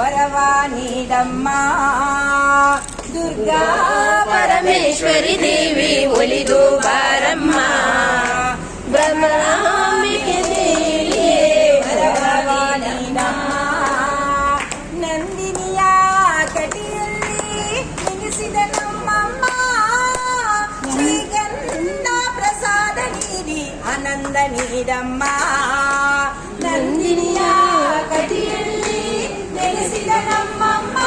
ವರವಾ ನೀಡಮ್ಮ ದುರ್ಗಾ ಪರಮೇಶ್ವರಿ ದೇವಿ ಒಲಿದು ಬಾರಮ್ಮ ಭ್ರಮರಾಂಬಿಕೆ ದೇವಿಯೇ ವರವಾ ನೀಡಮ್ಮ ನಂದಿನಿಯ ಕಟಿಯಲ್ಲಿ ನೆನೆಸಿದ ನಮ್ಮಮ್ಮ ಶ್ರೀಗಂಧ ಪ್ರಸಾದ ನೀಡಿ ಆನಂದ ನೀಡಮ್ಮ ನಂದಿನಿಯ ಕಟಿಯಲ್ಲಿ ನೆನೆಸಿದ ನಮ್ಮಮ್ಮ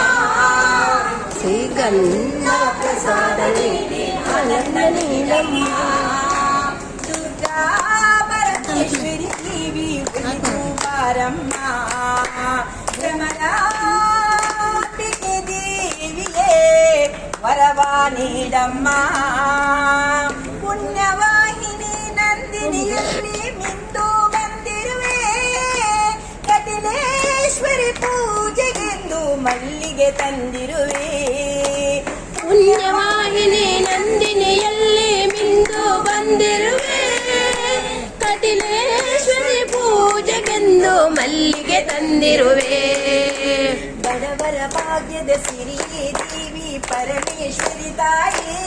ಶ್ರೀಗಂಧ ಪ್ರಸಾದ ನೀಡಿ ಆನಂದ ನೀಡಮ್ಮ ದುರ್ಗಾ ಪರಮೇಶ್ವರಿ ದೇವಿ ಒಲಿದು ಬಾರಮ್ಮ ಭ್ರಮರಾಂಬಿಕೆ ದೇವಿಯೇ ವರವಾ ನೀಡಮ್ಮ ಪುಣ್ಯವಾಹಿನಿ ನಂದಿನಿಯಲ್ಲಿ ಮಿಂದು ಬಂದಿರುವೆ ಕಟಿಲೇಶ್ವರಿ ಪೂಜೆಗೆಂದು ಮಲ್ಲಿಗೆ ತಂದಿರುವೆ ಪುಣ್ಯವಾಹಿನಿ ನಂದಿನಿಯಲ್ಲಿ ಮಿಂದು ಬಂದಿರುವೆ ಕಟಿಲೇಶ್ವರಿ ಪೂಜೆಗೆಂದು ಮಲ್ಲಿಗೆ ತಂದಿರುವೆ ಬಡವರ ಭಾಗ್ಯದ ಸಿರಿಯೇ ದೇವಿ ಪರಮೇಶ್ವರಿ ತಾಯಿ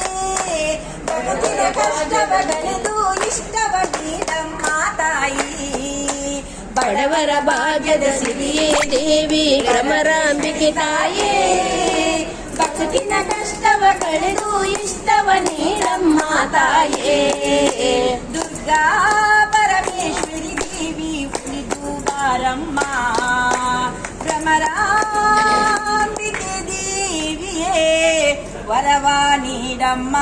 ಬದುಕಿನ ಕಷ್ಟವ ಗಳೆದು ಇಷ್ಟವ ನೀಡಮ್ಮ ತಾಯಿ ಬಡವರ ಭಾಗ್ಯದ ಸಿರಿಯೇ ದೇವಿ ಭ್ರಮರಾಂಬಿಕೆ ತಾಯಿ ಬದುಕಿನ ಕಷ್ಟವ ಕಳೆದು ಇಷ್ಟವ ನೀಡಮ್ಮ ತಾಯೇ ದುರ್ಗಾ ಪರಮೇಶ್ವರಿ ದೇವಿ ಒಲಿದು ಬಾರಮ್ಮ ಭ್ರಮರಾಂಬಿಕೆ ದೇವಿಯೇ ವರವಾ ನೀಡಮ್ಮ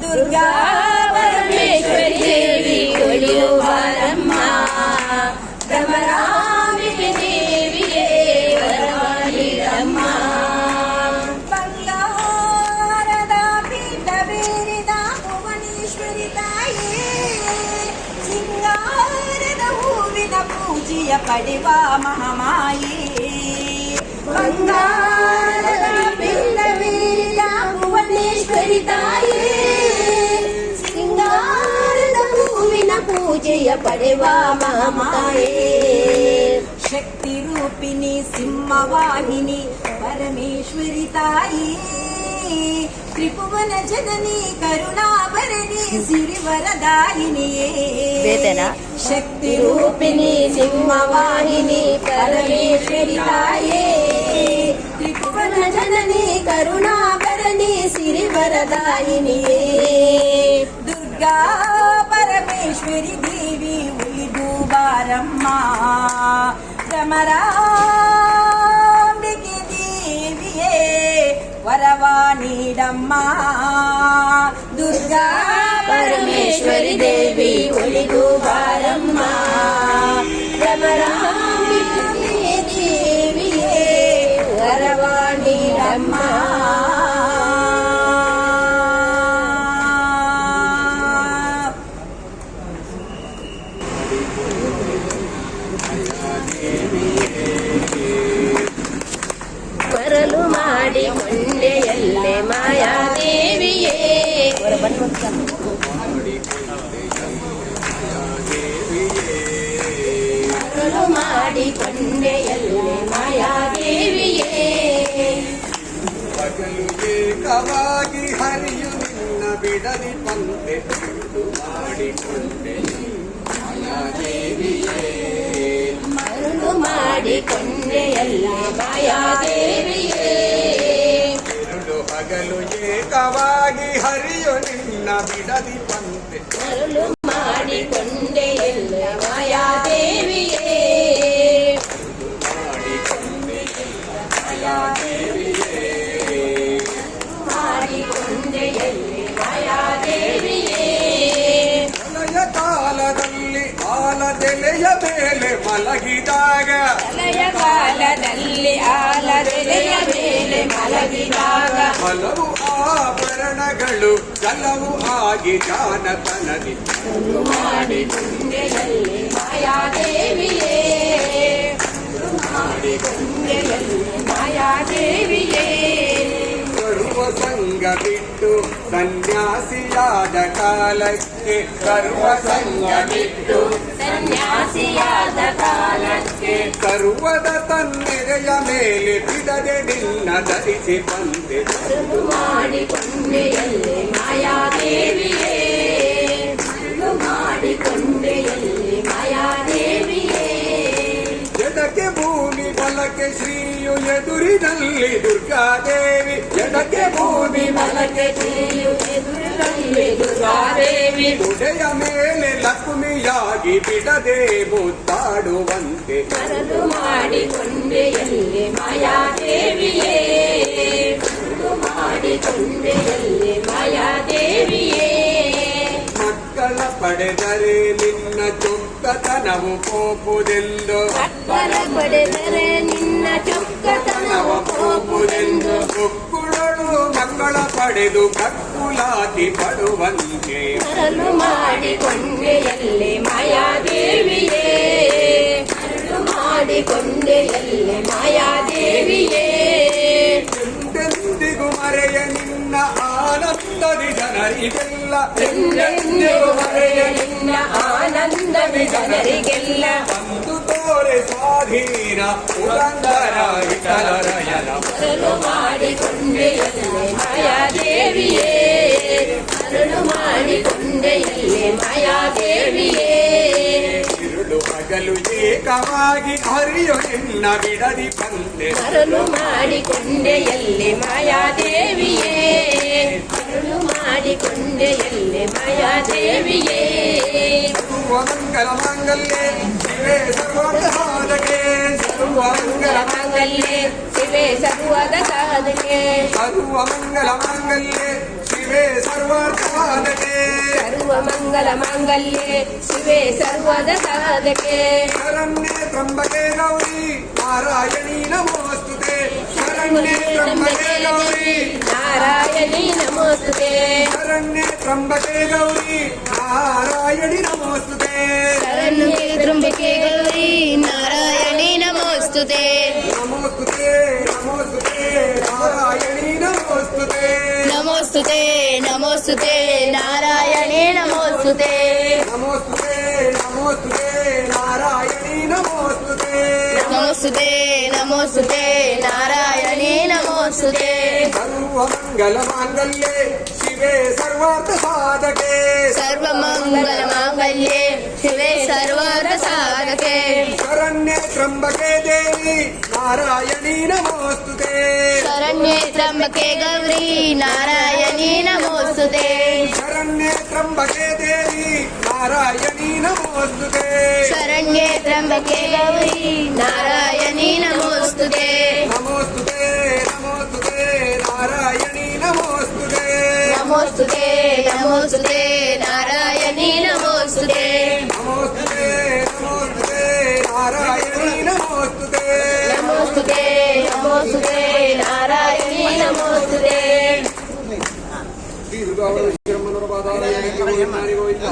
ದುರ್ಗಾ ಪರಮೇಶ್ವರಿ ದೇವಿ ಒಲಿದು ಬಾರಮ್ಮ ಭ್ರಮರಾಂಬಿಕೆ ದೇವಿಯೇ ವರವಾ ನೀಡಮ್ಮ ಬಂಗಾರದ ಪೀಠ ಬೇರಿದ ಭುವನೇಶ್ವರಿ ತಾಯಿ ಸಿಂಗಾರದ ಹೂವಿನ ಪೂಜೆಯ ಪಡೆವ ಮಹಾಮಾಯಿ ಬಂಗಾರದ ಪೀಠ ಬೇರಿದ ಭುವನೇಶ್ವರಿ ತಾಯಿ ಸಿಂಗಾರದ ಹೂವಿನ ಪೂಜೆಯ ಪಡೆವ ಮಹಾಮಾಯೇ ಶಕ್ತಿ ರೂಪಿಣಿ ಸಿಂಹವಾಹಿನಿ ಪರಮೇಶ್ವರಿ ತಾಯಿ ತ್ರಿಭುವನ ಜನನಿ ಕರುಣಾಭರಣಿ ಸಿರಿವರದಾಯಿನಿಯೇ ಶಕ್ತಿ ರೂಪಿಣಿ ಸಿಂಹವಾಹಿನಿ ಪರಮೇಶ್ವರಿ ತಾಯಿ ತ್ರಿಭುವನ ಜನನಿ ಕರುಣಾಭರಣಿ ಸಿರಿವರದಾಯಿನಿಯೇ ದುರ್ಗಾ ಪರಮೇಶ್ವರಿ ದೇವಿ ಒಲಿದು ಬಾರಮ್ಮ ಭ್ರಮರಾಂಬಿಕೆ ದೇವಿಯೇ ವರವಾ ನೀಡಮ್ಮ ದುರ್ಗಾ ಪರಮೇಶ್ವರಿ ದೇವಿ ಒಲಿದು ಬಾರಮ್ಮ ಭ್ರಮರಾಂಬಿಕೆ ದೇವಿಯೇ ವರವಾ ನೀಡಮ್ಮ ಮರಳು ಮಾಡಿಕೊಂಡೆಯಲ್ಲೇ ಮಾಯಾದೇವಿಯೇ ಮರಳು ಮಾಡಿಕೊಂಡೆಯಲ್ಲೇ ಮಾಯಾದೇವಿಯೇ ಹಗಲು ಏಕವಾಗಿ ಹರಿಯು ನಿನ್ನ ಬಿಡದಿ ಪಂತೆ ಮಾಡಿಕೊಂಡೆ ಮಾಯಾದೇವಿಯೇ ಮರಳು ಮಾಡಿಕೊಂಡೆಯಲ್ಲೇ ಮಾಯಾದೇವಿಯೇ ಹಗಲು ಏಕವಾಗಿ ಹರಿಯು ನಿನ್ನ ಬಿಡದಿ ಪಂತೆ ಮರಳು ಮಾಡಿಕೊಂಡೆಯಲ್ಲೇ ಮಾಯಾದೇವಿಯೇ ಮಾಡಿಕೊಂಡೆಯಲ್ಲೇ ಮಾಯಾದೇವಿಯೇ ಪ್ರಳಯ ಕಾಲದಲ್ಲಿ ಆಲದೆಲೆಯ ಮೇಲೆ ಮಲಗಿದಾಗ ಪ್ರಳಯ ಕಾಲದಲ್ಲಿ ಆಲದೆಲೆಯ ಮೇಲೆ ಮಲಗಿದಾಗ ಹಲವು ಆಭರಣಗಳು ಕೆಲವು ಆಗಿ ಜಾನತನದಿ ಮಾಡಿಕೊಂಡೆಯಲ್ಲೇ ಮಾಯಾದೇವಿಯೇ ಮಾಡಿಕೊಂಡೆಯಲ್ಲೇ ಮಾಯಾದೇವಿಯೇ ಸರ್ವ ಸಂಗ ಬಿಟ್ಟು ಸನ್ಯಾಸಿಯಾದ ಕಾಲಕ್ಕೆ ಸರ್ವ ಸಂಗ ಬಿಟ್ಟು ಸನ್ಯಾಸಿಯಾದ ಕಾಲಕ್ಕೆ ಸರ್ವದ ತನ್ನೆರೆಯ ಮೇಲೆ ಬಿಡದೆ ನಿನ್ನ ಧರಿಸಿ ಬಂದೆ ಮರಳು ಮಾಡಿಕೊಂಡೆಯಲ್ಲಿ ಮಾಯಾದೇವಿಯೇ ಮರಳು ಮಾಡಿಕೊಂಡೆಯಲ್ಲಿ ಮಾಯಾದೇವಿಯೇ ಎಡಕ್ಕೆ ಭೂಮಿ ಬಲಕ್ಕೆ ಶ್ರೀಯು ಎದುರಿನಲ್ಲಿ ದುರ್ಗಾದೇವಿ ಎಡಕ್ಕೆ ಭೂಮಿ ಬಲಕ್ಕೆ ಶ್ರೀಯು ಎದುರಿನಲ್ಲಿ ದುರ್ಗಾದೇವಿ ಉಡೆಯ ಮೇಲೆ ಲಕ್ಷ್ಮಿಯಾಗಿ ಬಿಡದೆ ಮುತ್ತಾಡುವಂತೆ ಮರಳು ಮಾಡಿಕೊಂಡೆಯಲ್ಲಿ ಮಾಯಾದೇವಿಯೇ ಮರಳು ಮಾಡಿಕೊಂಡೆಯಲ್ಲಿ ಮಾಯಾದೇವಿಯೇ ಮಕ್ಕಳ ಪಡೆದರೆ ನಿನ್ನ ಚೊಕ್ಕತನವು ಕೋಪುದೆಂದು ಮಕ್ಕಳ ಪಡೆದರೆ ನಿನ್ನ ಚೊಕ್ಕತನವು ಕೋಪುದೆಂದು ಮಕ್ಕಳು ಮಕ್ಕಳ ಪಡೆದು ಕಕ್ಕುಲಾತಿ ಪಡುವಂತೆ ಮರಳು ಮಾಡಿಕೊಂಡೆಯಲ್ಲಿ ಮಾಯಾದೇವಿಯೇ ಮರಳು ಮಾಡಿಕೊಂಡೆಯಲ್ಲಿ ಮಾಯಾದೇವಿಯೇ ಎಂದೆಂದಿಗೂ ಮರೆಯ ನಿನ್ನ ಆನಂದದಿ ಜನರಿಗೆಲ್ಲ ಎಂದೆಂದಿಗೂ ಮರೆಯ ನಿನ್ನ ಆನಂದವಿ ಜನರಿಗೆಲ್ಲ ಒಂದು ತೋರೆ ಸ್ವಾಧೀನ ಪುರಂದರ ವಿಠಲರಾಯನ ಮರಳು ಮಾಡಿಕೊಂಡೆಯಲ್ಲಿ ಮಾಯಾದೇವಿಯೇ ಮರಳು ಮಾಡಿಕೊಂಡೆಯಲ್ಲಿ ಮಾಯಾದೇವಿಯೇ ഇരുಳು ಹಗಲು ಏಕವಾಗಿ ಹರಿಯು ನಿನ್ನ ಬಿಡದಿ ಬಂದೆ ಮರಳು ಮಾಡಿಕೊಂಡೆಯಲ್ಲಿ ಮಾಯಾದೇವಿಯೇ ಮರಳು ಮಾಡಿಕೊಂಡೆಯಲ್ಲಿ ಮಾಯಾದೇವಿಯೇ ಸರ್ವಮಂಗಲ ಮಾಂಗಲ್ಯೆ ಶಿವೆ ಸರ್ವಾರ್ಥ ಸಾಧಕೆ ಸರ್ವಮಂಗಲ ಮಾಂಗಲ್ಯೆ ಶಿವೆ ಸರ್ವದ ಸಾಧಕೆ ಸರ್ವಮಂಗಲ ಮಾಂಗಲ್ಯೆ ಶಿವೆ ಸರ್ವಾರ್ಥ ಸಾಧಕೆ ಸರ್ವಮಂಗಲ ಮಾಂಗಲ್ಯೆ ಶಿವೆ ಸರ್ವದ ಸಾಧಕೆ ಶರಣ್ಯೆ ತ್ರಂಬಕೆ ಗೌರಿ ನಾರಾಯಣಿ ನಮೋಸ್ತುತೆ ಶರಣ್ಯೆ ತ್ರಂಬಕೆ ಗೌರಿ ನಾರಾಯಣಿ ನಮೋಸ್ತುತೆ ಶರಣ್ಯೆ ತ್ರಂಬಕೆ ಗೌರಿ ನಾರಾಯಣಿ ನಮೋಸ್ತುತೆ ಶರಣ್ಯೆ ತ್ರಂಬಕೆ ಗೌರಿ ನಾರಾಯಣಿ ನಮೋಸ್ತುತೆ ನಮೋಸ್ತುತೆ ನಮೋಸ್ತುತೆ ನಾರಾಯಣಿ ನಮೋಸ್ತುತೆ ನಮೋಸ್ತುತೆ ನಮೋಸ್ತುತೆ ನಾರಾಯಣಿ ನಮೋಸ್ತುತೆ ನಮೋಸ್ತುತೆ ನಮೋಸ್ತುತೆ ನಾರಾಯಣಿ ನಮೋಸ್ತುತೆ ನಮೋಸ್ತುತೆ ನಮೋಸ್ತುತೆ ನಾರಾಯಣಿ ನಮೋಸ್ತುತೆ ಸರ್ವಮಂಗಲ ಮಾಂಗಲ್ಯೆ ಶಿವೆ ಸರ್ವಾರ್ಥ ಸಾಧಕೆ ಸರ್ವಮಂಗಲ ಮಾಂಗಲ್ಯೆ ಶಿವೆ ಸರ್ವಾರ್ಥ ಸಾಧಕೆ ಶರಣ್ಯೆ ತ್ರಂಬಕೆ ದೇವಿ ನಾರಾಯಣಿ ನಮೋಸ್ತುತೆ ಶರಣ್ಯೆ ತ್ರಂಬಕೆ ಗೌರಿ ನಾರಾಯಣಿ ನಮೋಸ್ತುತೆ ಶರಣ್ಯೆ ತ್ರಂಬಕೆ ದೇವಿ ನಾರಾಯಣಿ ನಮೋಸ್ತುತೆ ಶರಣ್ಯೆ ತ್ರಂಬಕೆ ಗೌರಿ ನಾರಾಯಣಿ ನಮೋಸ್ತುತೆ ನಮೋಸ್ತುತೆ ನಮೋಸ್ತುತೆ ನಾರಾಯಣಿ ನಮೋಸ್ತುತೆ ನಮೋಸ್ತುತೆ ನಮೋಸ್ತುತೆ ನಾರಾಯಣಿ ನಮೋಸ್ತುತೆ ನಮೋಸ್ತುತೆ ನಮೋಸ್ತುತೆ ನಾರಾಯಣಿ ನಮೋಸ್ತುತೆ ನಮೋಸ್ತುತೆ ನಮೋಸ್ತುತೆ ನಾರಾಯಣಿ ನಮೋಸ್ತುತೆ ಶ್ರೀ ದುರ್ಗಾವರ ಗೋವಿಂದ